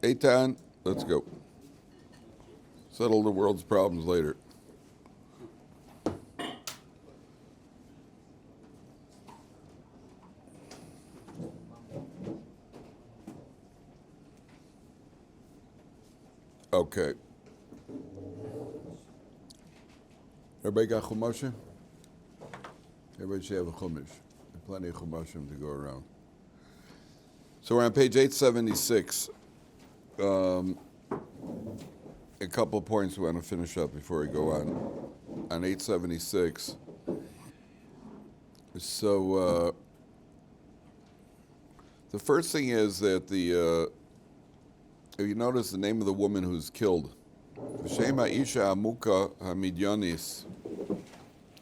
Eitan, let's go. Settle the world's problems later. Okay. Everybody got chumashim? Everybody should have a chumash. There's plenty of chumashim to go around. So we're on page 876. A couple of points we want to finish up before we go on. On 876. So the first thing is that if you notice the name of the woman who's killed, Shema Isha Amuka Hamidyanis,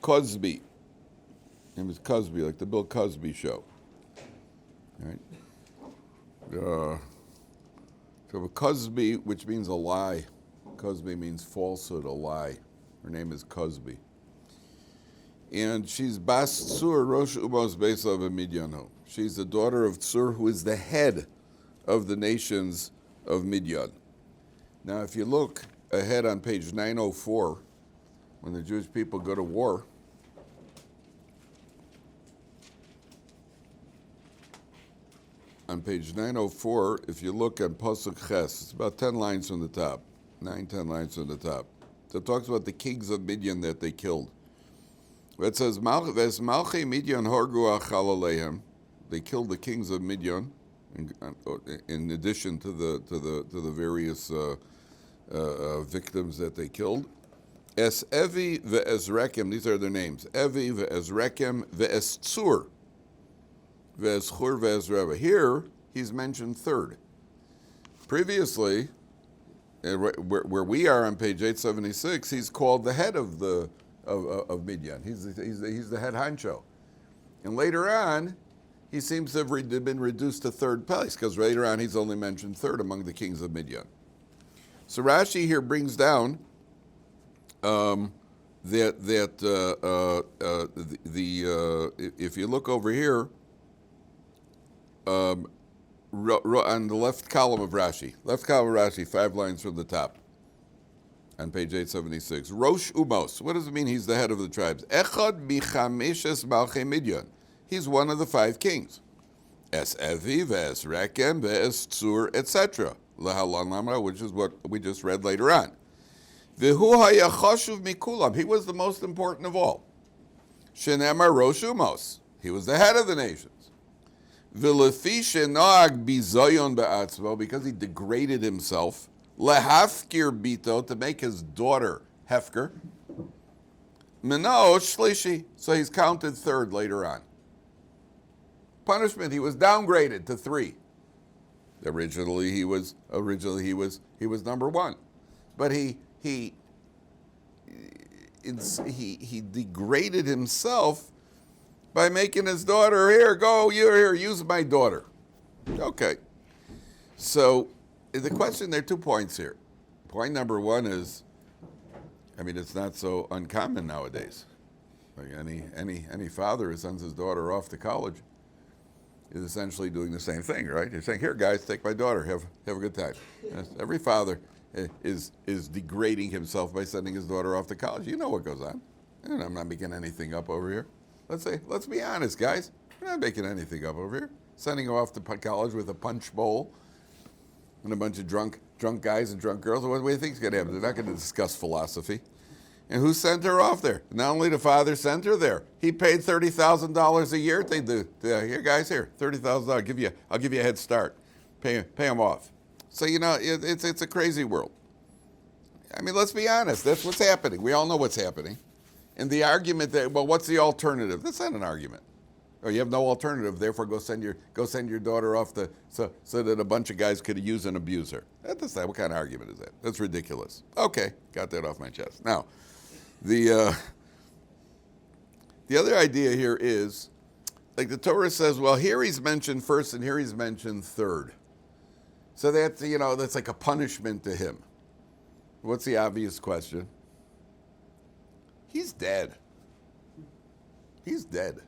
Cosby. Name is Cosby, like the Bill Cosby show. Right? So Cosby, which means a lie. Cosby means falsehood, a lie. Her name is Cosby. And she's Bas Tsur Rosh Umos Beisav Midyano. She's the daughter of Tsur, who is the head of the nations of Midyan. Now, if you look ahead on page 904, when the Jewish people go to war, on page 904, if you look at Pasuk Ches, it's about 10 lines from the top, 10 lines from the top. So it talks about the kings of Midyan that they killed. It says, "Ves Malchei Midyan Horgu Achal Alehem." They killed the kings of Midyan, in addition to the various victims that they killed. Es Evi ve'es Rekem, these are their names. Evi ve'es Rekem ve'es Tsur ve'es Chur ve'es Reva. Here, he's mentioned third. Previously, where we are on page 876, he's called the head of Midyan. He's the head honcho. And later on, he seems to have been reduced to third place, because later on he's only mentioned third among the kings of Midyan. So Rashi here brings down if you look over here, on the left column of Rashi, 5 lines from the top, on page 876. Rosh Umos. What does it mean he's the head of the tribes? Echad bichameshes malchei Midyan. He's one of the 5 kings. Es Evi, Ves Rekem, Ves Tsur, etc. Lahalan Lamra, which is what we just read later on. V'hu hayachashuv mikulam. He was the most important of all. Shenemar Rosh Umos. He was the head of the nations. V'lefi shenag bizayon be'atzmo, because he degraded himself. Lehafkir bito, to make his daughter Hefker. Mino shlishi, so he's counted third later on. Punishment, he was downgraded to 3. Originally he was number 1, but he degraded himself by making his daughter, you're here, use my daughter. Okay. So the question, there are 2 points here. Point number 1 is, it's not so uncommon nowadays. Like any father who sends his daughter off to college is essentially doing the same thing, right? You're saying, here, guys, take my daughter, have a good time. Yes, every father is degrading himself by sending his daughter off to college. You know what goes on. And I'm not making anything up over here. Let's be honest, guys. We're not making anything up over here. Sending her off to college with a punch bowl and a bunch of drunk guys and drunk girls. What do you think is going to happen? They're not going to discuss philosophy. And who sent her off there? Not only the father sent her there, he paid $30,000 a year. They do. Here, guys, here, $30,000. I'll give you a head start. Pay them off. So it's a crazy world. Let's be honest. That's what's happening. We all know what's happening. And the argument that, well, what's the alternative? That's not an argument. Or you have no alternative. Therefore, go send your daughter off so that a bunch of guys could use and abuse her. That's not, what kind of argument is that? That's ridiculous. Okay, got that off my chest. Now, the other idea here is, like the Torah says, well, here he's mentioned first and here he's mentioned third. So that's like a punishment to him. What's the obvious question? He's dead. He's dead.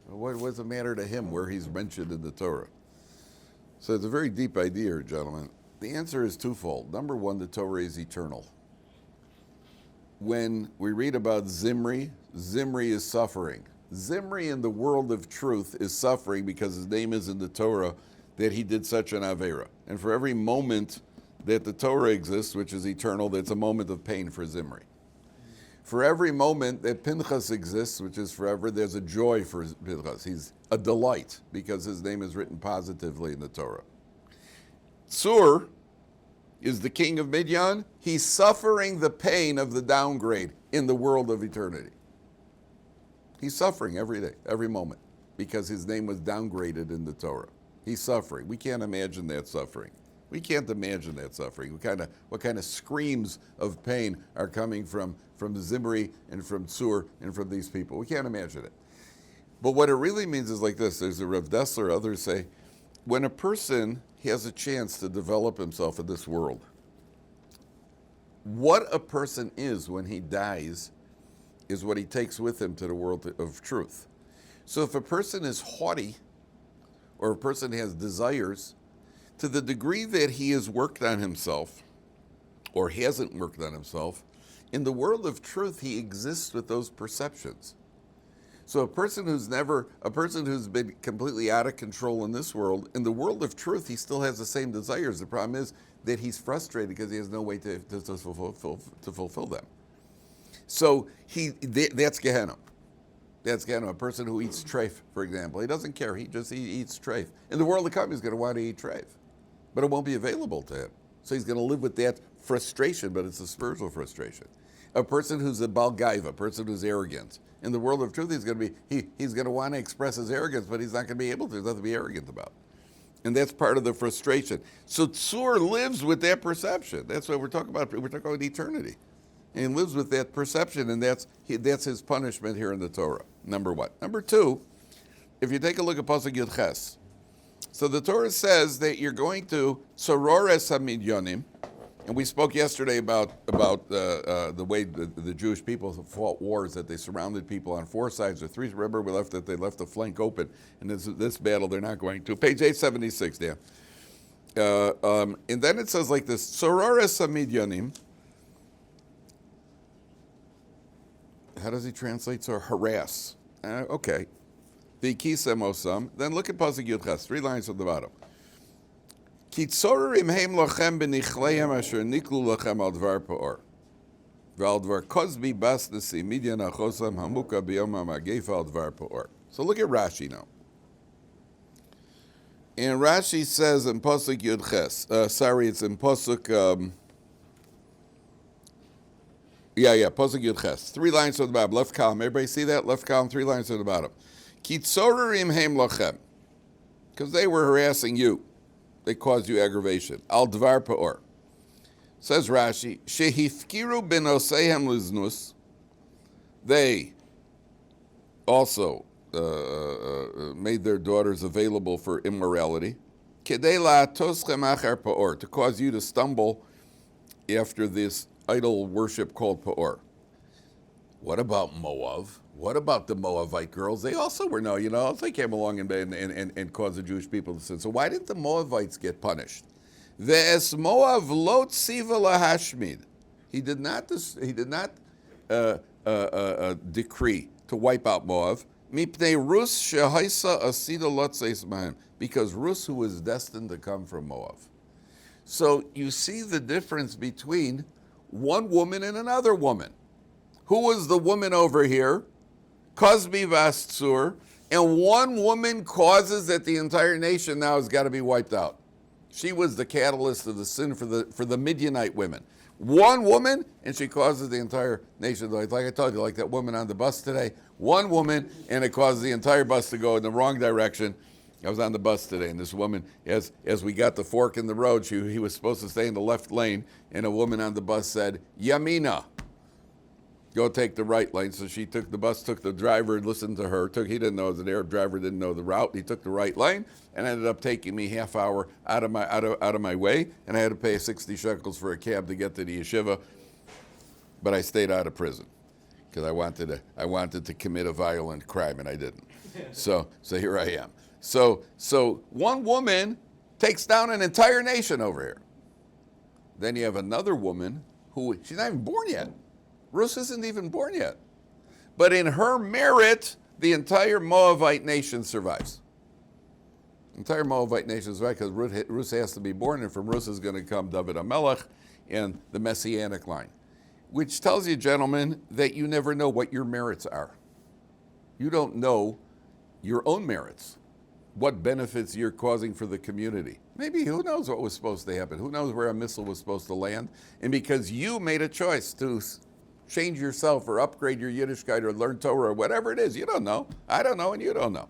What does it matter to him where he's mentioned in the Torah? So it's a very deep idea here, gentlemen. The answer is twofold. Number one, the Torah is eternal. When we read about Zimri, Zimri is suffering. Zimri in the world of truth is suffering because his name is in the Torah that he did such an Avera. And for every moment that the Torah exists, which is eternal, that's a moment of pain for Zimri. For every moment that Pinchas exists, which is forever, there's a joy for Pinchas. He's a delight because his name is written positively in the Torah. Tsur is the king of Midian. He's suffering the pain of the downgrade in the world of eternity. He's suffering every day, every moment, because his name was downgraded in the Torah. He's suffering. We can't imagine that suffering. We can't imagine that suffering. What kind of screams of pain are coming from Zimri and from Tsur and from these people? We can't imagine it. But what it really means is like this. There's a Rav Dessler, others say, when a person has a chance to develop himself in this world, what a person is when he dies is what he takes with him to the world of truth. So if a person is haughty or a person has desires, to the degree that he has worked on himself or hasn't worked on himself, in the world of truth, he exists with those perceptions. So a person who's been completely out of control in this world, in the world of truth, he still has the same desires. The problem is that he's frustrated because he has no way to fulfill them. So that's Gehenna. That's Gehenna. A person who eats treif, for example, he doesn't care. He just eats treif. In the world to come, he's going to want to eat treif, but it won't be available to him. So he's going to live with that frustration, but it's a spiritual frustration. A person who's a balgaiva, a person who's arrogant. In the world of truth, he's going to want to express his arrogance, but he's not going to be able to. There's nothing to be arrogant about. And that's part of the frustration. So Tsur lives with that perception. That's what we're talking about. We're talking about eternity. And he lives with that perception, and that's his punishment here in the Torah, number one. Number two, if you take a look at Pasuk Yud Ches, so the Torah says that you're going to sorores hamidyonim, and we spoke yesterday about the way the Jewish people fought wars, that they surrounded people on four sides or three. Remember, they left the flank open. And this battle, they're not going to. Page 876, Dan. And then it says like this, Sorores Hamidyanim. How does he translate? So harass. Okay. V'kisem osam. Then look at Pasuk Yud Ches, 3 lines from the bottom. Kitzorim heim lachem b'nichleihem asher niklu lachem al dvar pa'or. V'al dvar kozbi bas nesi midyan achosam hamuka b'yom ha'magefa al dvar pa'or. So look at Rashi now. And Rashi says in Pasuk Yud Ches, it's in Pasuk, Pasuk Yud Ches. 3 lines from the bottom, left column. Everybody see that? Left column, 3 lines from the bottom. Kitzorim heim lachem. Because they were harassing you. They caused you aggravation. Al dvar pa'or. Says Rashi, Shehifkiru b'noseihem liznus. They also made their daughters available for immorality. Kedei la'atoschem achar pa'or. To cause you to stumble after this idol worship called pa'or. What about Moab? What about the Moabite girls? They also were they came along and caused the Jewish people to sin. So why didn't the Moabites get punished? Ve'es Moab lo tziva lahashmid. He did not decree to wipe out Moab. Mipnei Rus shehaisa asida lotzeis mahem. Because Rus, who was destined to come from Moab. So you see the difference between one woman and another woman. Who was the woman over here? Kozbi vas Tsur, and one woman causes that the entire nation now has got to be wiped out. She was the catalyst of the sin for the Midianite women. One woman, and she causes the entire nation. Like I told you, like that woman on the bus today. One woman, and it causes the entire bus to go in the wrong direction. I was on the bus today, and this woman, as we got the fork in the road, he was supposed to stay in the left lane, and a woman on the bus said, Yamina. Go take the right lane. So she took the bus, took the driver, listened to her. He didn't know, the Arab driver didn't know the route. He took the right lane and ended up taking me half hour out of my way. And I had to pay 60 shekels for a cab to get to the yeshiva. But I stayed out of prison because I wanted to commit a violent crime, and I didn't. So here I am. So one woman takes down an entire nation over here. then you have another woman who, she's not even born yet. Rus isn't even born yet. But in her merit, the entire Moabite nation survives. The entire Moabite nation survives because Rus has to be born, and from Rus is going to come Dovid HaMelech and the Messianic line. Which tells you, gentlemen, that you never know what your merits are. You don't know your own merits, what benefits you're causing for the community. Maybe who knows what was supposed to happen? Who knows where a missile was supposed to land? And because you made a choice to change yourself or upgrade your Yiddishkeit or learn Torah or whatever it is, you don't know. I don't know, and you don't know.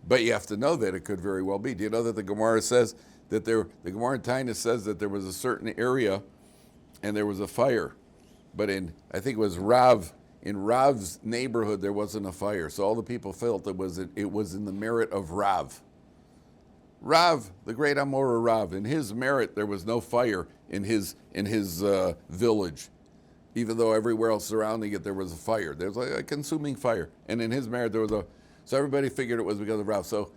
But you have to know that it could very well be. Do you know that the Gemara says that the Gemara in Tainus says that there was a certain area and there was a fire, but I think it was in Rav's neighborhood there wasn't a fire, so all the people felt it was in the merit of Rav. Rav, the great Amora Rav, in his merit there was no fire in his village, even though everywhere else surrounding it there was a fire. There was like a consuming fire, and in his merit there was so everybody figured it was because of Rav. So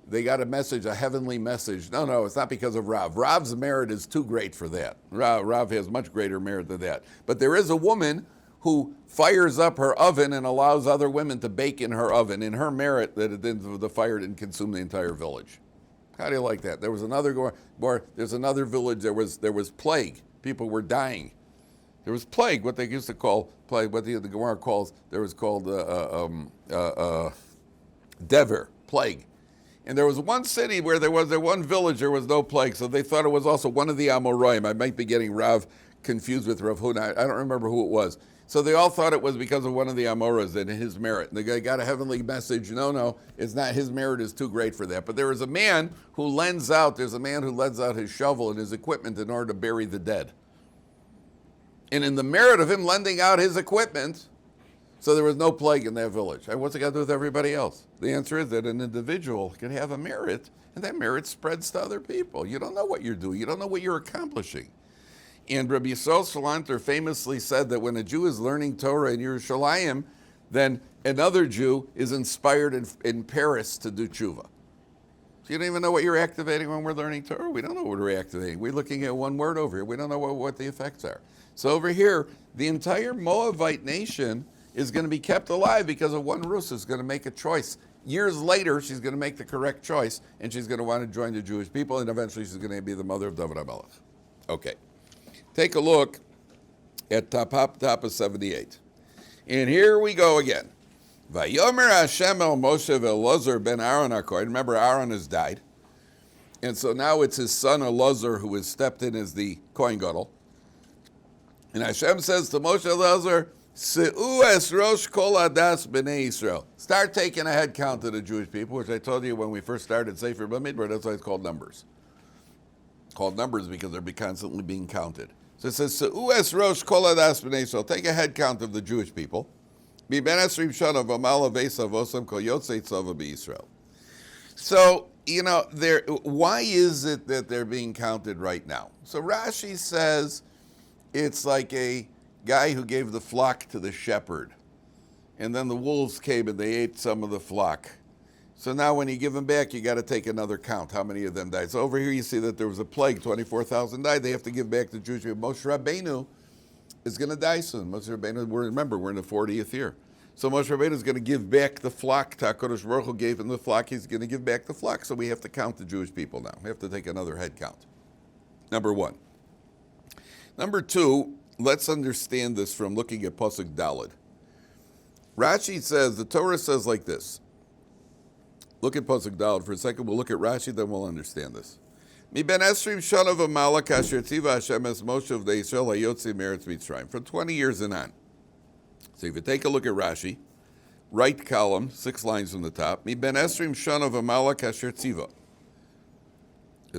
they got a message, a heavenly message. No, it's not because of Rav. Rav's merit is too great for that. Rav has much greater merit than that. But there is a woman who fires up her oven and allows other women to bake in her oven. In her merit, that the fire didn't consume the entire village. How do you like that? There was another village. There was plague. People were dying. There was plague, what they used to call plague. What the Gemara calls dever, plague. And there was one city where there was one village, there was no plague, so they thought it was also one of the Amoraim. I might be getting Rav confused with Rav Huna. I don't remember who it was. So they all thought it was because of one of the Amoras and his merit. And the guy got a heavenly message. No, it's not. His merit is too great for that. But there is a man who lends out his shovel and his equipment in order to bury the dead. And in the merit of him lending out his equipment, so there was no plague in that village. And what's it got to do with everybody else? The answer is that an individual can have a merit, and that merit spreads to other people. You don't know what you're doing. You don't know what you're accomplishing. And Rabbi Yisrael Salanter famously said that when a Jew is learning Torah in Yerushalayim, then another Jew is inspired in Paris to do tshuva. So you don't even know what you're activating when we're learning Torah. We don't know what we're activating. We're looking at one word over here. We don't know what the effects are. So over here, the entire Moabite nation is going to be kept alive because of one Rus is going to make a choice. Years later, she's going to make the correct choice, and she's going to want to join the Jewish people, and eventually she's going to be the mother of Dovid HaMelech. Okay. Take a look at top of 78. And here we go again. Vayomer Hashem el Moshe ve'Elazar ben Aaron HaKohen. Remember, Aaron has died. And so now it's his son Elazar who has stepped in as the Kohen Gadol. And Hashem says to Moshe Elazar, Se'u es rosh kol adas b'nei Yisrael. Start taking a head count of the Jewish people, which I told you when we first started Sefer Bamidbar, that's why it's called numbers. Called numbers because they're constantly being counted. So it says, Se'u es rosh kol adas b'nei Yisrael. Take a head count of the Jewish people. Mi ben esrim shana v'mal avesav osam kol yotzei tzava b'Yisrael. So, why is it that they're being counted right now? So Rashi says it's like a guy who gave the flock to the shepherd, and then the wolves came and they ate some of the flock. So now when you give them back, you got to take another count. How many of them died? So over here you see that there was a plague, 24,000 died. They have to give back the Jewish people. Moshe Rabbeinu is going to die soon. Moshe Rabbeinu, remember, we're in the 40th year. So Moshe Rabbeinu is going to give back the flock. HaKadosh Baruch Hu gave him the flock. He's going to give back the flock. So we have to count the Jewish people now. We have to take another head count. Number one. Number two, let's understand this from looking at Pasuk Daled. Rashi says, the Torah says like this. Look at Pasuk Daled for a second. We'll look at Rashi, then we'll understand this. Mi ben esrim shana v'malak asher tiva Hashem es Moshe of the Yisrael hayotzi meretz Mitzrayim. From 20 years and on. So if you take a look at Rashi, right column, 6 lines from the top. Mi ben esrim shana v'malak asher tiva.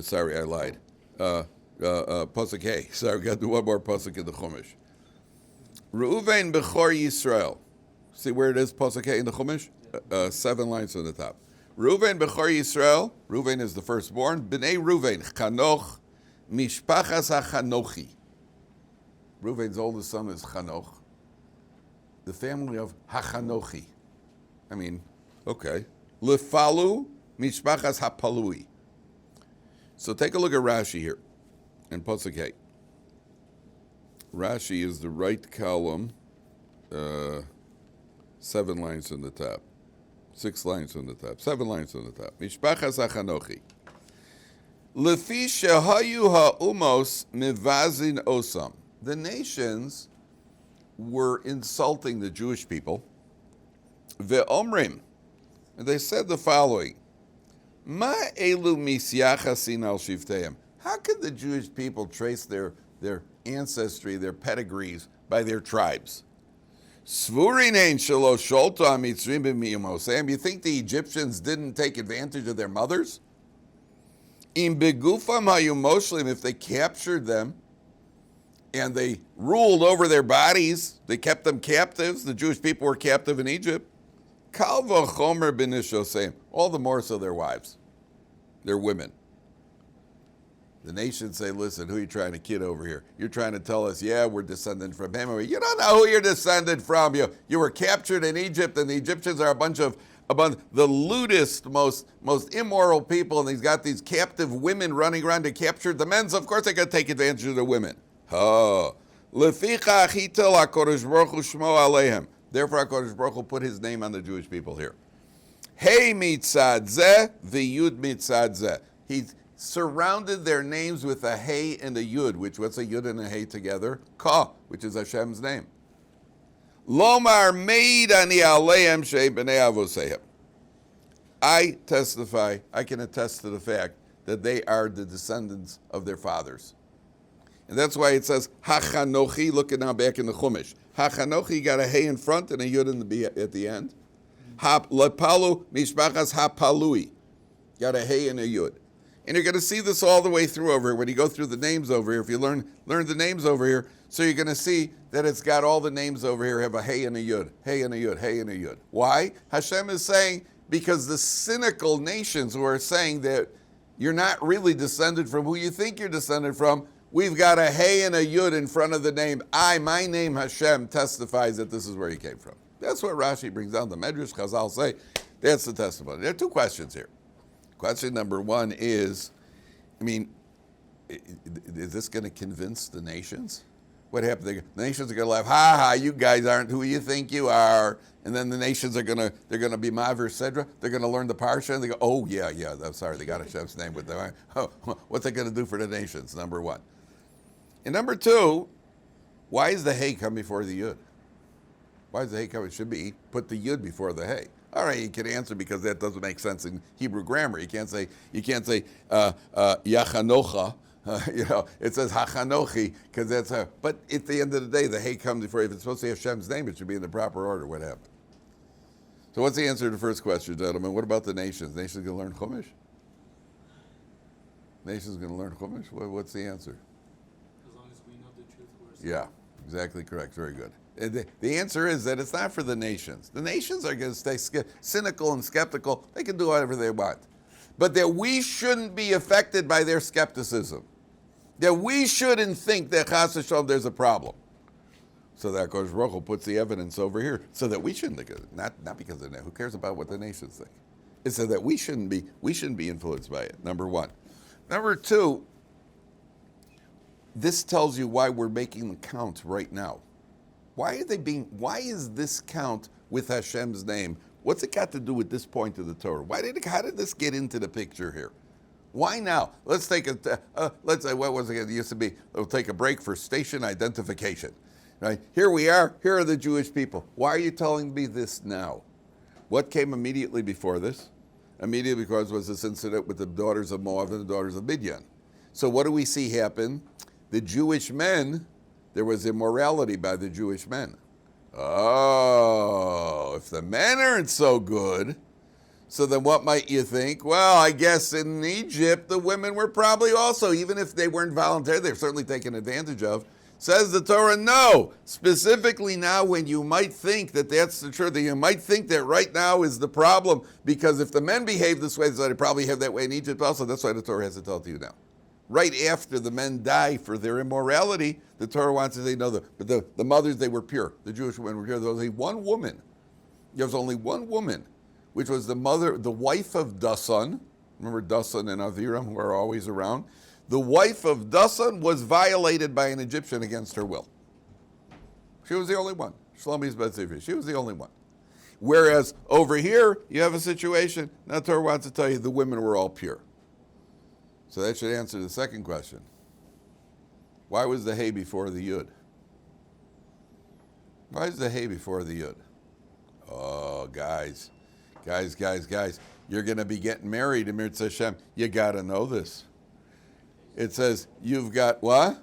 Sorry, I lied. Pasuk Hey. Sorry, we got to do one more Pasuk in the Chumash. Reuven bechor Yisrael. See where it is, Pasuk Hey in the Chumash? 7 lines from the top. Reuven bechor Yisrael. Reuven is the firstborn. Bnei Reuven, Chanoch, Mishpachas HaChanochi. Reuven's oldest son is Chanoch. The family of HaChanochi. I mean, okay. Lefalu, Mishpachas HaPalui. So take a look at Rashi here. and Pasuk Hey. Rashi is the right column, 7 lines from the top. 6 lines from the top. 7 lines from the top. Mishpachas Achanochi. Lefi shehayu ha'umos mivazin osam. The nations were insulting the Jewish people. Ve'omrim. And they said the following. Ma elu misyachasin al shivteim. How could the Jewish people trace their ancestry, their pedigrees, by their tribes? Svurinain shelo sholto hamitzrim b'miyumosem. You think the Egyptians didn't take advantage of their mothers? Im begufam hayu moshlim. If they captured them and they ruled over their bodies, they kept them captives. The Jewish people were captive in Egypt. Kal v'chomer b'nishosem. All the more so their wives, their women. The nations say, listen, who are you trying to kid over here? You're trying to tell us, yeah, we're descended from him. You don't know who you're descended from. You were captured in Egypt, and the Egyptians are a bunch of the lewdest, most immoral people, and he's got these captive women running around to capture the men, so of course they're going to take advantage of the women. Oh. Lefichach hitel HaKadosh Baruch Hu shmo alehem. Therefore HaKadosh Baruch Hu put his name on the Jewish people here. Hey mitzad zeh, v'yud mitzad zeh. He surrounded their names with a hey and a yud, which what's a yud and a hey together? Ka, which is Hashem's name. Lomar meid ani aleim shei b'nei avosehem. I testify, I can attest to the fact that they are the descendants of their fathers. And that's why it says, Hachanochi, look at now back in the Chumash. Hachanochi got a hey in front and a yud at the end. Lepalu mishpachas hapalui. Got a hey and a yud. And you're going to see this all the way through over here. When you go through the names over here, if you learn the names over here, so you're going to see that it's got all the names over here have a hey and a yud, hey and a yud, hey and a yud. Why? Hashem is saying, because the cynical nations who are saying that you're not really descended from who you think you're descended from, we've got a hey and a yud in front of the name. My name Hashem testifies that this is where you came from. That's what Rashi brings down. The Medrash Chazal say, that's the testimony. There are 2 questions here. Question number 1 is, is this going to convince the nations? What happened? The nations are going to laugh, ha ha, you guys aren't who you think you are. And then the nations are going to be Maver Sedra. They're going to learn the Parsha and they go, oh yeah, I'm sorry, they got Hashem's name with them. Oh, what's that going to do for the nations? Number 1. And number 2, why is the hey come before the yud? Why is the hey come? It should be put the yud before the hey. All right, you can answer because that doesn't make sense in Hebrew grammar. You can't say Yachanocha. It says Hachanochi because that's how. But at the end of the day, the hey comes before. If it's supposed to have Hashem's name, it should be in the proper order. What happened? So what's the answer to the first question, gentlemen? What about the nations? Nations going to learn Chumash? Nations going to learn Chumash? What's the answer? As long as we know the truth. Yeah, exactly correct. Very good. The answer is that it's not for the nations. The nations are going to stay cynical and skeptical. They can do whatever they want. But that we shouldn't be affected by their skepticism. That we shouldn't think that Chas v'shalom there's a problem. So that Kosh Baruch Hu puts the evidence over here so that we shouldn't think of it. Not because of that. Who cares about what the nations think? It's so that we shouldn't be influenced by it, number 1. Number 2, this tells you why we're making the count right now. Why is this count with Hashem's name? What's it got to do with this point of the Torah? How did this get into the picture here? Why now? Let's take let's say, what was it? It used to be, we'll take a break for station identification. Right? Here we are. Here are the Jewish people. Why are you telling me this now? What came immediately before this? Immediately because was this incident with the daughters of Moab and the daughters of Midian. So what do we see happen? The Jewish men, there was immorality by the Jewish men. Oh, if the men aren't so good, so then what might you think? Well, I guess in Egypt, the women were probably also, even if they weren't voluntary, they're certainly taken advantage of. Says the Torah, no. Specifically now when you might think that that's the truth, that you might think that right now is the problem, because if the men behave this way, so they probably have that way in Egypt also. That's why the Torah has to tell it to you now. Right after the men die for their immorality, the Torah wants to say, no, the mothers, they were pure. The Jewish women were pure. There was only one woman. There was only one woman, which was the wife of Dasan. Remember Dasan and Aviram, who are always around? The wife of Dasan was violated by an Egyptian against her will. She was the only one. Shlomi's Betzivri. She was the only one. Whereas over here, you have a situation, now Torah wants to tell you the women were all pure. So that should answer the second question. Why was the hay before the yud? Why is the hay before the yud? Oh, guys. You're going to be getting married in Mirz Hashem. You got to know this. It says, you've got what?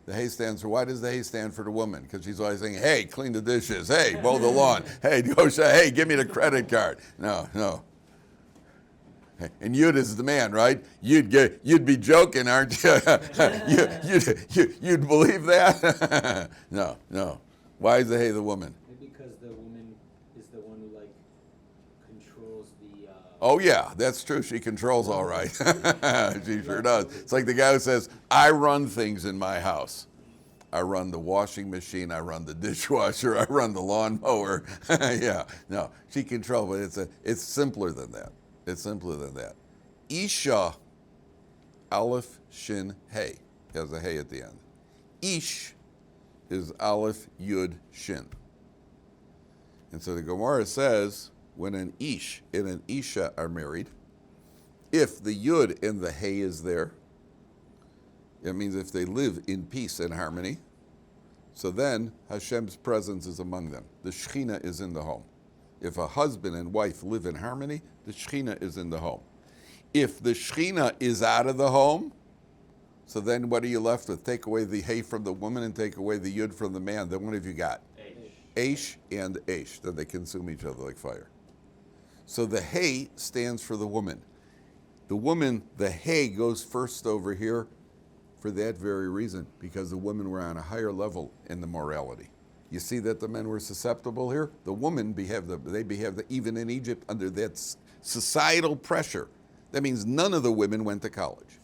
The hay stands for, why does the hay stand for the woman? Because she's always saying, hey, clean the dishes. Hey, mow the lawn. Hey, hey, give me the credit card. No. And Yud is the man, right? You'd be joking, aren't you? You'd believe that? No. Why is the hay the woman? Because the woman is the one who controls the. Oh yeah, that's true. She controls all right. She sure does. It's like the guy who says, "I run things in my house. I run the washing machine. I run the dishwasher. I run the lawnmower." Yeah, no, she controls. But it's simpler than that. It's simpler than that. Isha, Aleph, Shin, Hey. Has a Hey at the end. Ish is Aleph, Yud, Shin. And so the Gemara says, when an Ish and an Isha are married, if the Yud and the Hey is there, it means if they live in peace and harmony, so then Hashem's presence is among them. The Shekhinah is in the home. If a husband and wife live in harmony, the Shekhinah is in the home. If the Shekhinah is out of the home, so then what are you left with? Take away the hay from the woman and take away the yud from the man. Then what have you got? Aish and Aish. Then they consume each other like fire. So the hay stands for the woman. The woman, the hay goes first over here for that very reason, because the women were on a higher level in the morality. You see that the men were susceptible here? The women behaved even in Egypt under that societal pressure. That means none of the women went to college.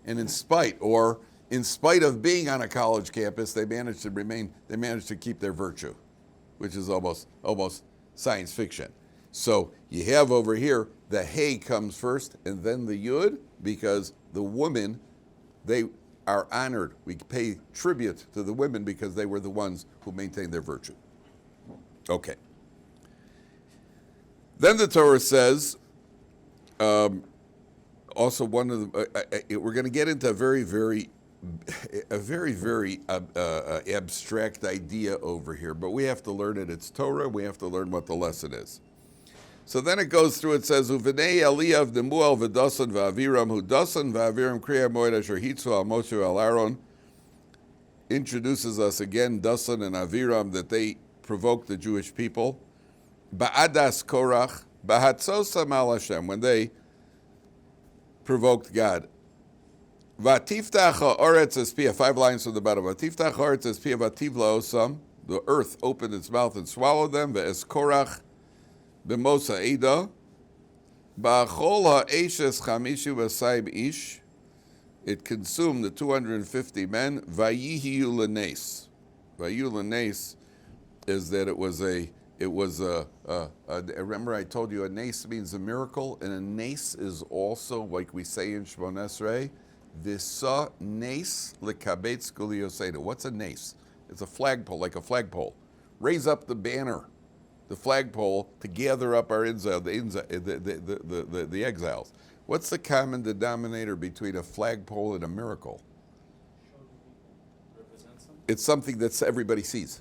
And in spite of being on a college campus, they managed to keep their virtue, which is almost science fiction. So you have over here, the hay comes first and then the yud, because the women, they are honored. We pay tribute to the women because they were the ones who maintained their virtue. Okay. Then the Torah says, also one of the, we're going to get into a very abstract idea over here, but we have to learn it. It's Torah. We have to learn what the lesson is. So then it goes through, it says, Uvenei Eliyav Demuel v'dasan v'aviram, hu dasan v'aviram kriya moed asher hitzu al Moshe al Aaron, introduces us again, Dasan and Aviram, that they provoked the Jewish people. Ba'adas Korach, ba'hatzosam al Hashem, when they provoked God. V'atiftach ha'oretz es piyah, 5 lines from the bottom. V'atiftach ha'oretz es piyah v'ativ la'osam, the earth opened its mouth and swallowed them. V'es Korach b'mosa eda, ba'achol ha'eshes chamishu v'sayim ish, it consumed the 250 men. Vayihiyu l'nes. Vayihiyu l'nes is that it was remember I told you a nes means a miracle, and a nes is also, like we say in Shmon Esrei, v'sa nes lekabetz guliyoseda. What's a nes? It's a flagpole, like a flagpole. Raise up the banner, the flagpole, to gather up our the exiles. What's the common denominator between a flagpole and a miracle? It's something that everybody sees.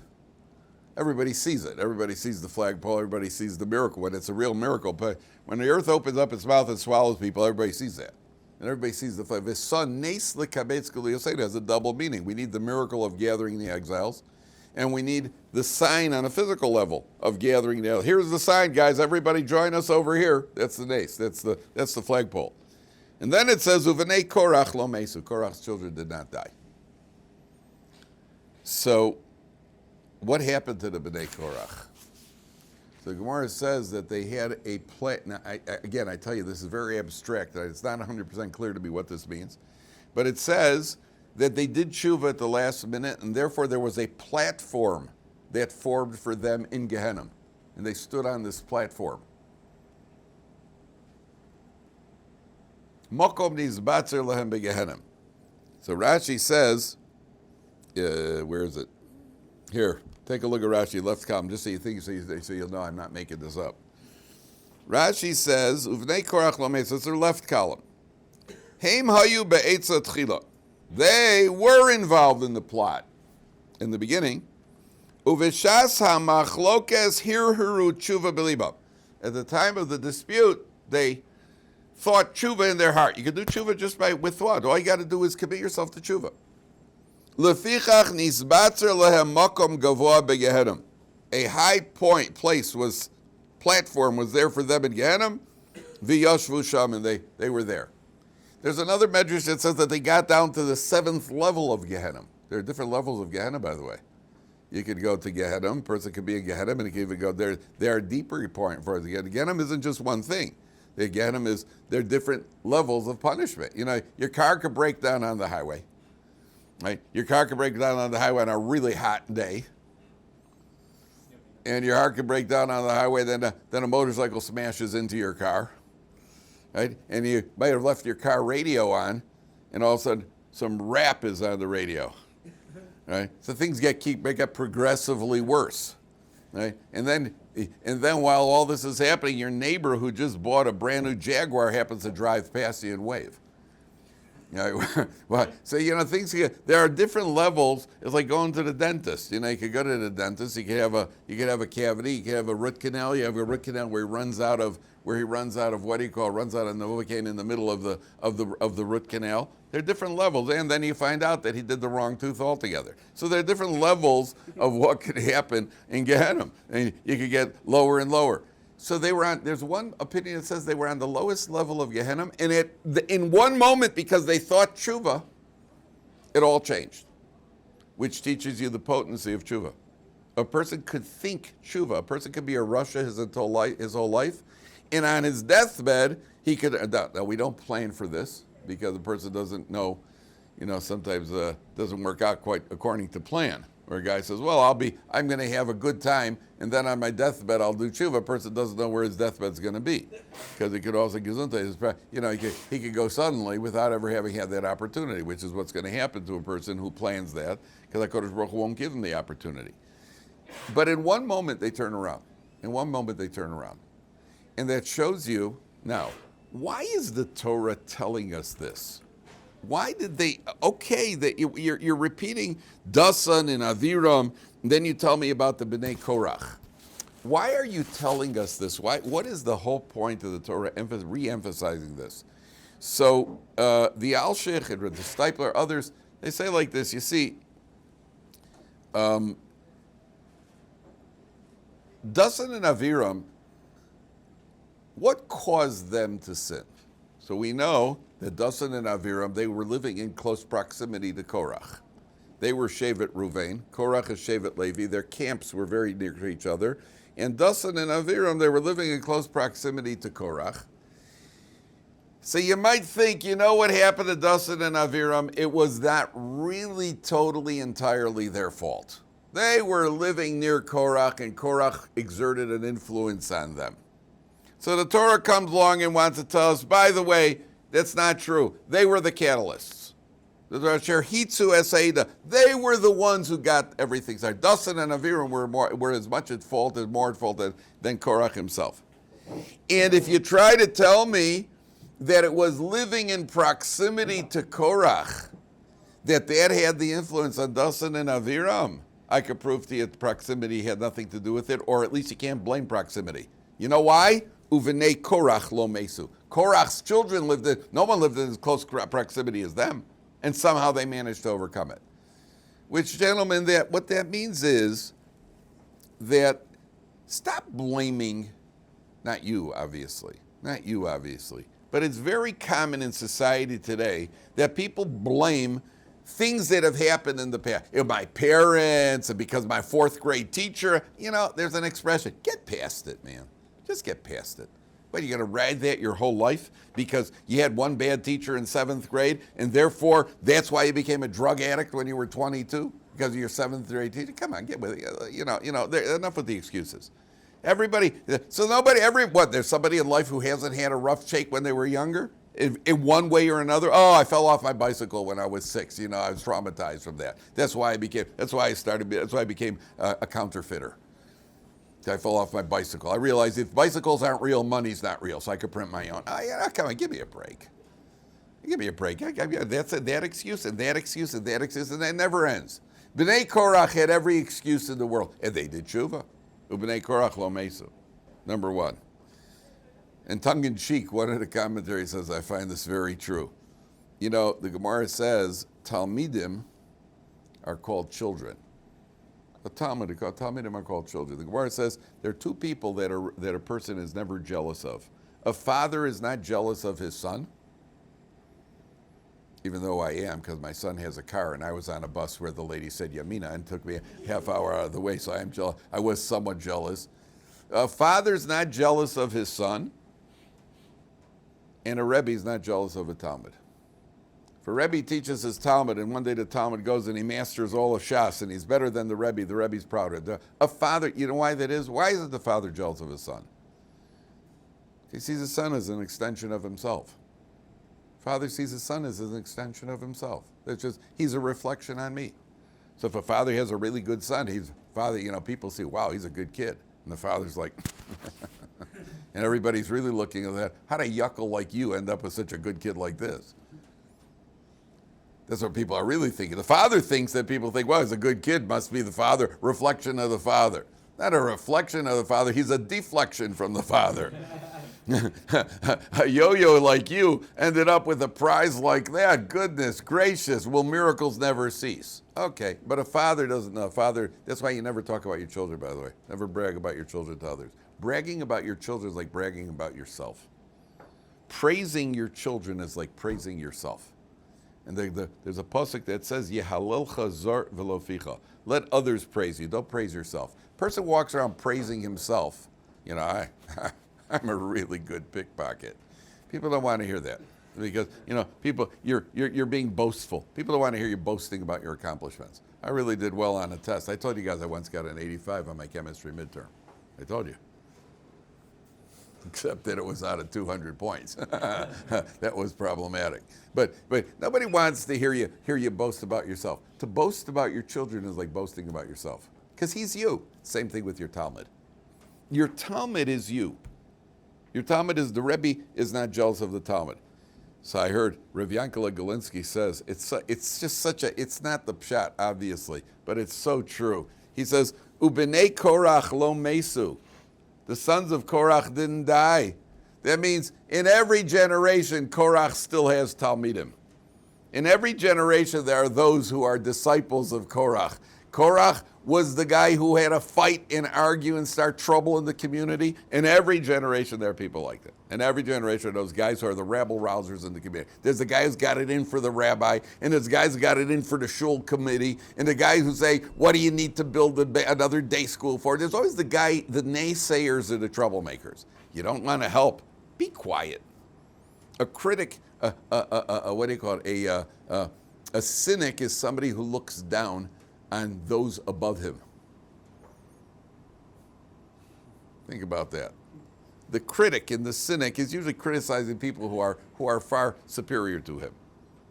Everybody sees it. Everybody sees the flagpole. Everybody sees the miracle. When it's a real miracle, but when the earth opens up its mouth and swallows people, everybody sees that. And everybody sees the flag. The son, nes lekabetz guliyoseda, has a double meaning. We need the miracle of gathering the exiles, and we need the sign on a physical level of gathering the exiles. Here's the sign, guys. Everybody join us over here. That's the nes. That's the flagpole. And then it says, Uvenei Korach lo mesu. Korach's children did not die. So, what happened to the Bnei Korach? So the Gemara says that they had a plan. Now, I tell you, this is very abstract. It's not 100% clear to me what this means. But it says that they did tshuva at the last minute, and therefore there was a platform that formed for them in Gehenna. And they stood on this platform. Mokom nizbatzer lehem begehenim. So Rashi says, where is it? Here, take a look at Rashi, left column, just so you think, so you'll know I'm not making this up. Rashi says, Uvnei Korach lo meis, it's their left column. Heim hayu be'etza tchila. They were involved in the plot in the beginning. Uveshas ha'machlokes hirhiru tshuva b'liba. At the time of the dispute, they thought tshuva in their heart. You can do tshuva just with thought. All you got to do is commit yourself to tshuva. Lefichach nisbatzer lehem makom gavoa begehenim. A high platform was there for them in Gehenim. V'yashvu sham, and they were there. There's another medrash that says that they got down to the 7th level of Gehenim. There are different levels of Gehenna, by the way. You could go to Gehenim, a person could be in Gehenim, and he can even go there. There are deeper point for it. Gehenim isn't just one thing. The Gehenim is, there are different levels of punishment. You know, your car could break down on the highway. Right? Your car could break down on the highway on a really hot day. And your car could break down on the highway, then a motorcycle smashes into your car. Right? And you might have left your car radio on, and all of a sudden some rap is on the radio. Right? So things get progressively worse. Right? And then while all this is happening, your neighbor who just bought a brand new Jaguar happens to drive past you and wave. Well, so there are different levels. It's like going to the dentist. You could go to the dentist. You could have a cavity. You could have a root canal. You have a root canal where he runs out of runs out of Novocaine in the middle of the root canal. There are different levels, and then you find out that he did the wrong tooth altogether. So there are different levels of what could happen in Gehenna, and you could get lower and lower. So there's one opinion that says they were on the lowest level of Gehenna, and in one moment, because they thought tshuva, it all changed, which teaches you the potency of tshuva. A person could think tshuva. A person could be a Russia his whole life, and on his deathbed, he could, now we don't plan for this, because the person doesn't know, sometimes doesn't work out quite according to plan. Where a guy says, well, I'm going to have a good time, and then on my deathbed I'll do tshuva. A person doesn't know where his deathbed's going to be, because he could also he could go suddenly without ever having had that opportunity, which is what's going to happen to a person who plans that, because HaKadosh Baruch Hu won't give him the opportunity. But in one moment they turn around. And that shows you, now, why is the Torah telling us this? Why did they, that you're repeating Dasan and Aviram, and then you tell me about the Bnei Korach. Why are you telling us this? What is the whole point of the Torah re-emphasizing this? So the Al-Sheikh, the Stipler, others, they say like this, you see, Dasan and Aviram, what caused them to sin? So we know that Dasan and Aviram, they were living in close proximity to Korach. They were Shevet Ruvain. Korach is Shevet Levi. Their camps were very near to each other. And Dasan and Aviram, they were living in close proximity to Korach. So you might think, what happened to Dasan and Aviram? It was not really totally, entirely their fault. They were living near Korach, and Korach exerted an influence on them. So the Torah comes along and wants to tell us, by the way, that's not true. They were the catalysts. They were the ones who got everything started. Dasan and Aviram were as much at fault, more at fault than Korach himself. And if you try to tell me that it was living in proximity to Korach that had the influence on Dasan and Aviram, I could prove to you that proximity had nothing to do with it, or at least you can't blame proximity. You know why? Uvenei Korach lo mesu. Korach's children no one lived in as close proximity as them, and somehow they managed to overcome it. Which, gentlemen, what that means is that stop blaming, not you, obviously, but it's very common in society today that people blame things that have happened in the past. My parents, and because my 4th grade teacher, there's an expression, get past it, man. Just get past it. What, are you going to ride that your whole life because you had one bad teacher in 7th grade, and therefore that's why you became a drug addict when you were 22? Because of your 7th grade teacher? Come on, get with it. Enough with the excuses. There's somebody in life who hasn't had a rough shake when they were younger? in one way or another. Oh, I fell off my bicycle when I was 6. You know, I was traumatized from that. That's why I became a counterfeiter. I fell off my bicycle. I realized if bicycles aren't real, money's not real, so I could print my own. Oh, yeah, come on, give me a break. Give me a break. That's that excuse and that excuse and that excuse, and that never ends. B'nai Korach had every excuse in the world, and they did tshuva. U'b'nai Korach lo mesu. Number 1. In tongue-in-cheek, one of the commentaries says, I find this very true. You know, the Gemara says, Talmidim are called children. Talmidim are called children. The Gemara says there are 2 people that a person is never jealous of. A father is not jealous of his son, even though I am, because my son has a car, and I was on a bus where the lady said Yamina and took me a half hour out of the way, so I am jealous. I was somewhat jealous. A father's not jealous of his son, and a Rebbe is not jealous of a Talmud. If a Rebbe teaches his Talmud, and one day the Talmud goes and he masters all of Shas, and he's better than the Rebbe's proud of it. A father, you know why that is? Why isn't the father jealous of his son? He sees his son as an extension of himself. Father sees his son as an extension of himself. It's just, he's a reflection on me. So if a father has a really good son, people see, wow, he's a good kid. And the father's like, and everybody's really looking at that. How did a yuckle like you end up with such a good kid like this? That's what people are really thinking. The father thinks that people think, well, he's a good kid, must be the father, reflection of the father. Not a reflection of the father, he's a deflection from the father. A yo-yo like you ended up with a prize like that. Goodness gracious, will miracles never cease? Okay, but a father doesn't know. Father, that's why you never talk about your children, by the way. Never brag about your children to others. Bragging about your children is like bragging about yourself. Praising your children is like praising yourself. And there's a pasuk that says, Yehalelcha zar v'lo ficha. Let others praise you. Don't praise yourself. Person walks around praising himself. You know, I'm a really good pickpocket. People don't want to hear that because people you're being boastful. People don't want to hear you boasting about your accomplishments. I really did well on a test. I told you guys I once got an 85 on my chemistry midterm. I told you. Except that it was out of 200 points. That was problematic. But nobody wants to hear you boast about yourself. To boast about your children is like boasting about yourself. Because he's you. Same thing with your Talmud. Your Talmud is you. Your Talmud is, the Rebbe is not jealous of the Talmud. So I heard Rav Yankele Galinsky says, it's just such a, it's not the pshat, obviously, but it's so true. He says, Ubnei Korach lo mesu. The sons of Korak didn't die. That means in every generation, Korach still has Talmidim. In every generation, there are those who are disciples of Korach. Korach was the guy who had to fight and argue and start trouble in the community. In every generation, there are people like that. In every generation, those guys who are the rabble-rousers in the community. There's the guy who's got it in for the rabbi, and there's guys who got it in for the shul committee, and the guys who say, what do you need to build another day school for? There's always the naysayers are the troublemakers. You don't want to help, be quiet. A critic, what do you call it? A cynic is somebody who looks down on those above him. Think about that. The critic and the cynic is usually criticizing people who are far superior to him,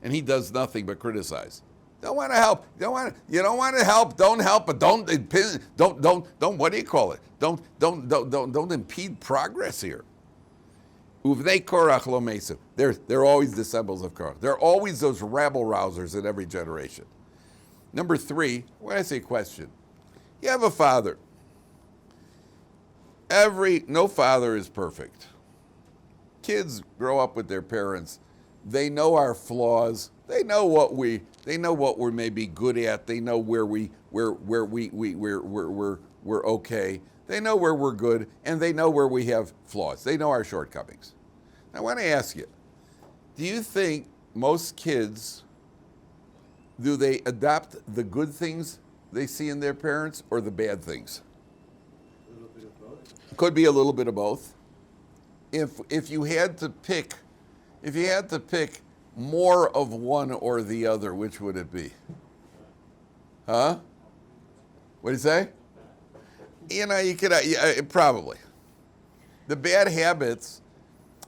and he does nothing but criticize. Don't want to help. You don't want to help. Don't help, but don't. What do you call it? Don't impede progress here. Uvnei Korach lo mesu. They're always disciples of Korach. They're always those rabble-rousers in every generation. Number 3, when I say question, you have a father. No father is perfect. Kids grow up with their parents. They know our flaws. They know what we're maybe good at. They know where we're okay. They know where we're good, and they know where we have flaws. They know our shortcomings. I want to ask you, do you think most kids, do they adopt the good things they see in their parents or the bad things? A little bit of both. Could be a little bit of both. If you had to pick more of one or the other, which would it be? Huh? What do you say? You could probably. The bad habits,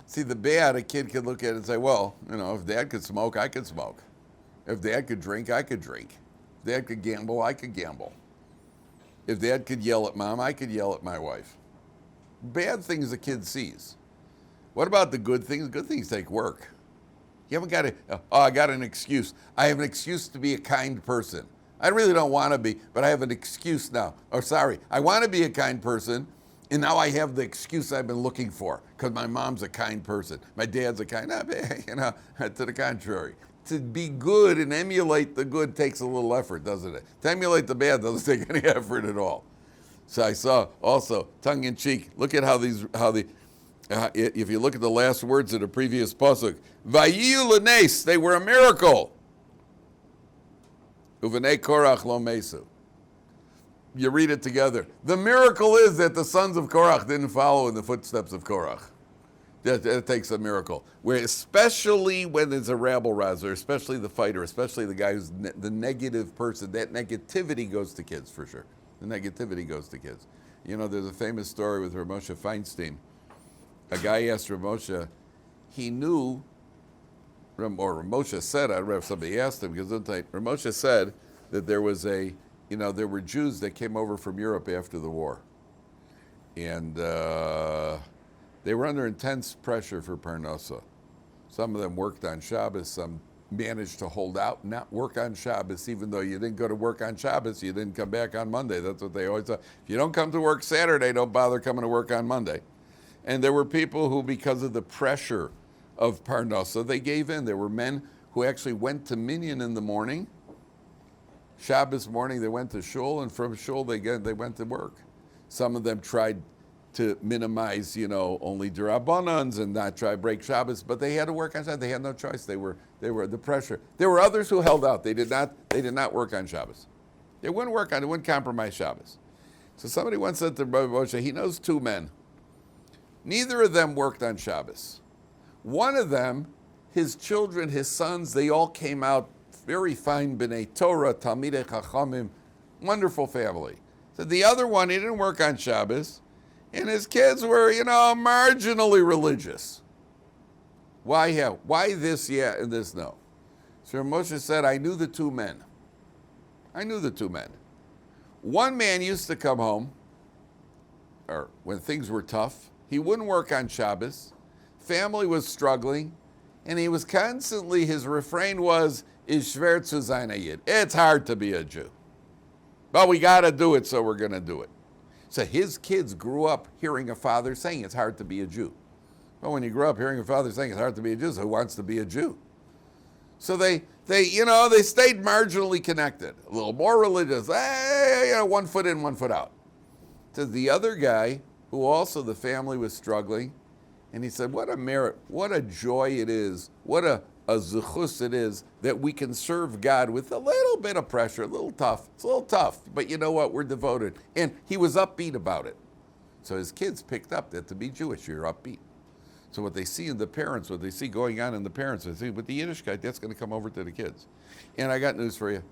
See, the bad, a kid could look at it and say, well, if dad could smoke, I could smoke. If dad could drink, I could drink. If dad could gamble, I could gamble. If dad could yell at mom, I could yell at my wife. Bad things a kid sees. What about the good things? Good things take work. You haven't got I got an excuse. I have an excuse to be a kind person. I really don't want to be, but I have an excuse now. I want to be a kind person, and now I have the excuse I've been looking for, because my mom's a kind person. My dad's a kind, to the contrary. To be good and emulate the good takes a little effort, doesn't it? To emulate the bad doesn't take any effort at all. So I saw also, tongue in cheek, look at if you look at the last words of the previous pasuk, Vayiyu l'nes, they were a miracle. Uvenei Korach lo mesu. You read it together. The miracle is that the sons of Korak didn't follow in the footsteps of Korach. That takes a miracle. Where especially when there's a rabble-rouser, especially the fighter, especially the guy who's the negative person, that negativity goes to kids for sure. The negativity goes to kids. There's a famous story with Rav Moshe Feinstein. A guy asked Rav Moshe, he knew, or Rav Moshe said, I don't know if somebody asked him, because Rav Moshe said that there was there were Jews that came over from Europe after the war. And they were under intense pressure for Parnasa. Some of them worked on Shabbos, some managed to hold out, not work on Shabbos, even though you didn't go to work on Shabbos, you didn't come back on Monday. That's what they always thought. If you don't come to work Saturday, don't bother coming to work on Monday. And there were people who, because of the pressure of Parnasa, they gave in. There were men who actually went to Minyan in the morning. Shabbos morning, they went to shul, and from shul, they went to work. Some of them tried to minimize, only d'Rabbanans and not try to break Shabbos, but they had to work on Shabbos. They had no choice. They were the pressure. There were others who held out. They did not work on Shabbos. They wouldn't compromise Shabbos. So somebody once said to Rabbi Moshe, he knows two men. Neither of them worked on Shabbos. One of them, his children, his sons, they all came out very fine b'nei Torah, Talmidei Chachamim, wonderful family. So the other one, he didn't work on Shabbos, and his kids were, marginally religious. Why this, yeah, and this, no? So Moshe said, I knew the two men. One man used to come home, or when things were tough, he wouldn't work on Shabbos, family was struggling, and he was constantly, his refrain was, is schwer zu sein a Yid. It's hard to be a Jew. But we got to do it, so we're going to do it. So his kids grew up hearing a father saying it's hard to be a Jew. Well, when you grow up hearing a father saying it's hard to be a Jew, so who wants to be a Jew? So they stayed marginally connected, a little more religious. One foot in, 1 foot out. To the other guy, who also the family was struggling, and he said, what a merit, what a joy it is, what a zechus it is that we can serve God with a little bit of pressure, a little tough. It's a little tough, but you know what? We're devoted. And he was upbeat about it. So his kids picked up that to be Jewish, you're upbeat. So what they see in the parents, what they see going on in the parents, they see with the Yiddishkeit, that's going to come over to the kids. And I got news for you.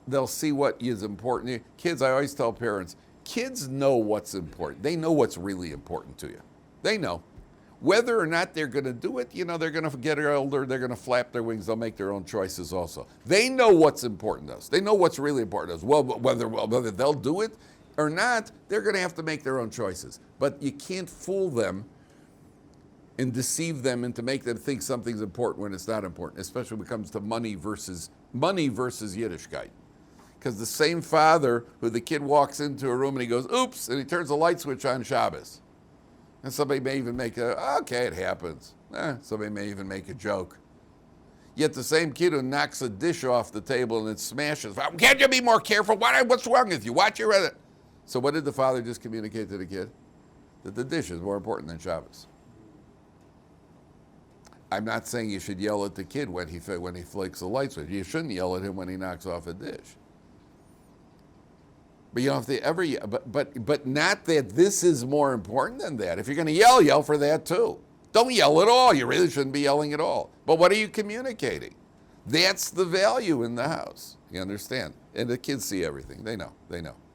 They'll see what is important. Kids, I always tell parents, kids know what's important. They know what's really important to you. They know. Whether or not they're going to do it, they're going to get older, they're going to flap their wings, they'll make their own choices also. They know what's important to us. They know what's really important to us. Well, whether they'll do it or not, they're going to have to make their own choices. But you can't fool them and deceive them and to make them think something's important when it's not important, especially when it comes to money versus Yiddishkeit. Because the same father who the kid walks into a room and he goes, oops, and he turns the light switch on Shabbos. And somebody may even make it happens. Somebody may even make a joke. Yet the same kid who knocks a dish off the table and it smashes, can't you be more careful? What's wrong with you? Watch your other. So what did the father just communicate to the kid? That the dish is more important than Shabbos. I'm not saying you should yell at the kid when he flakes the light switch. You shouldn't yell at him when he knocks off a dish. But you don't have to ever, but not that this is more important than that. If you're going to yell for that too. Don't yell at all. You really shouldn't be yelling at all. But what are you communicating? That's the value in the house. You understand? And the kids see everything. They know.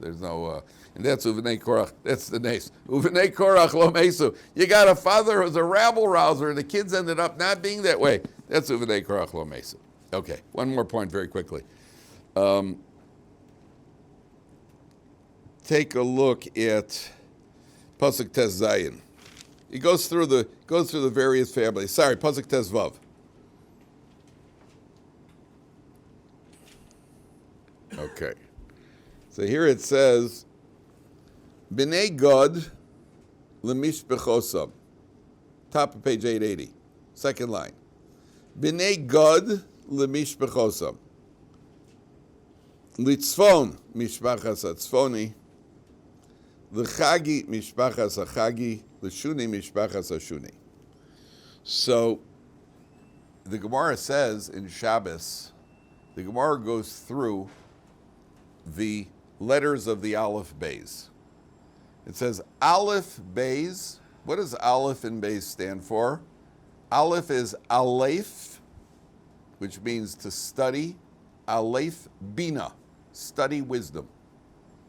There's no, and that's Uvenei Korach. That's the nace. Uvenei Korach lo mesu. You got a father who's a rabble-rouser, and the kids ended up not being that way. That's Uvenei Korach lo mesu. Okay, one more point very quickly. Take a look at Pasuk Tes Zayin. He goes through the various families. Sorry, Pasuk Tes Vav. Okay. So here it says, B'nei God lemishpechosam. Top of page 880. Second line. B'nei God lemishpechosam. Litzfon mishpachas atzfoni. L'chagi mishpachas achagi. L'shuni mishpachas ashuni. So, the Gemara says in Shabbos, the Gemara goes through the letters of the Aleph Beis. It says Aleph Beis. What does Aleph and Beis stand for? Aleph is Aleph, which means to study. Aleph Bina, study wisdom,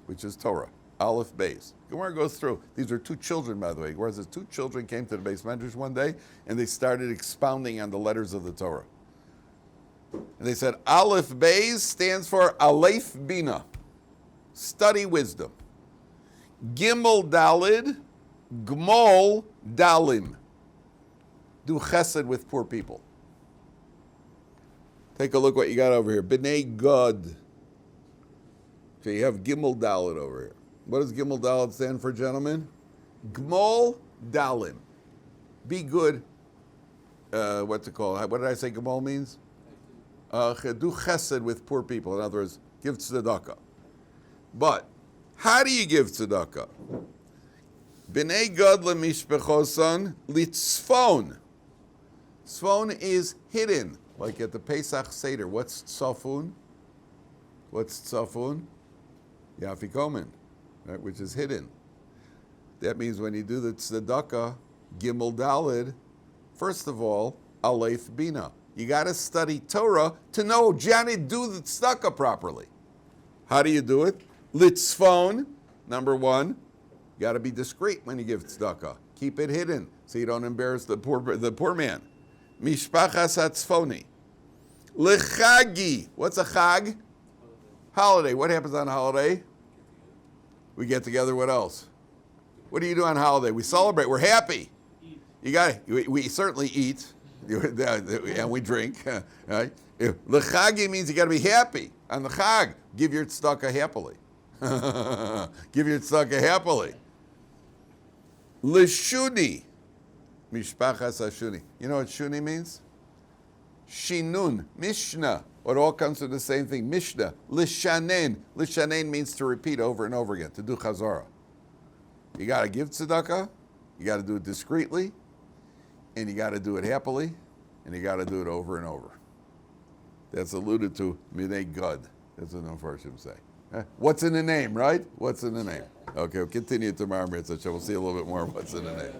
which is Torah. Aleph Beis. Gemara goes through. These are two children, by the way. Gemara says two children came to the Beis Medrash one day, and they started expounding on the letters of the Torah. And they said, Aleph Beis stands for Aleph Bina, study wisdom. Gimel Dalid, Gmol Dalim, do chesed with poor people. Take a look what you got over here. B'nei God. So you have Gimel Dalid over here. What does Gimel Dalid stand for, gentlemen? Gmol Dalim. Be good. What's it called? What did I say Gmol means? Do chesed with poor people. In other words, give tzedakah. But how do you give tzedakah? B'nei God lemishpechosan litzfon. Tzfon is hidden, like at the Pesach Seder. What's tzafun? What's tzafun? Yafikomen, right, which is hidden. That means when you do the tzedakah, Gimel Dalid, first of all, Aleph Bina. You got to study Torah to know, Johnny, do the tzedakah properly. How do you do it? Litzfon, number one, you got to be discreet when you give tzedakah. Keep it hidden so you don't embarrass the poor man. Mishpachas hatzfoni. Lechagi. What's a chag? Holiday. What happens on a holiday? We get together. What else? What do you do on holiday? We celebrate. We're happy. You got it. We certainly eat. And we drink, right? L'chagi means you got to be happy. On the chag, give your tzedakah happily. Give your tzedakah happily. L'shuni, mishpachas hashuni. You know what shuni means? Shinun, mishnah. It all comes to the same thing. Mishnah, lishanen. Lishanen means to repeat over and over again, to do chazara. You got to give tzedakah. You got to do it discreetly. And you got to do it happily, and you got to do it over and over. That's alluded to Minei God. That's what the Mepharshim say. What's in the name, right? What's in the name? Okay, we'll continue tomorrow. We'll see a little bit more of what's in the name.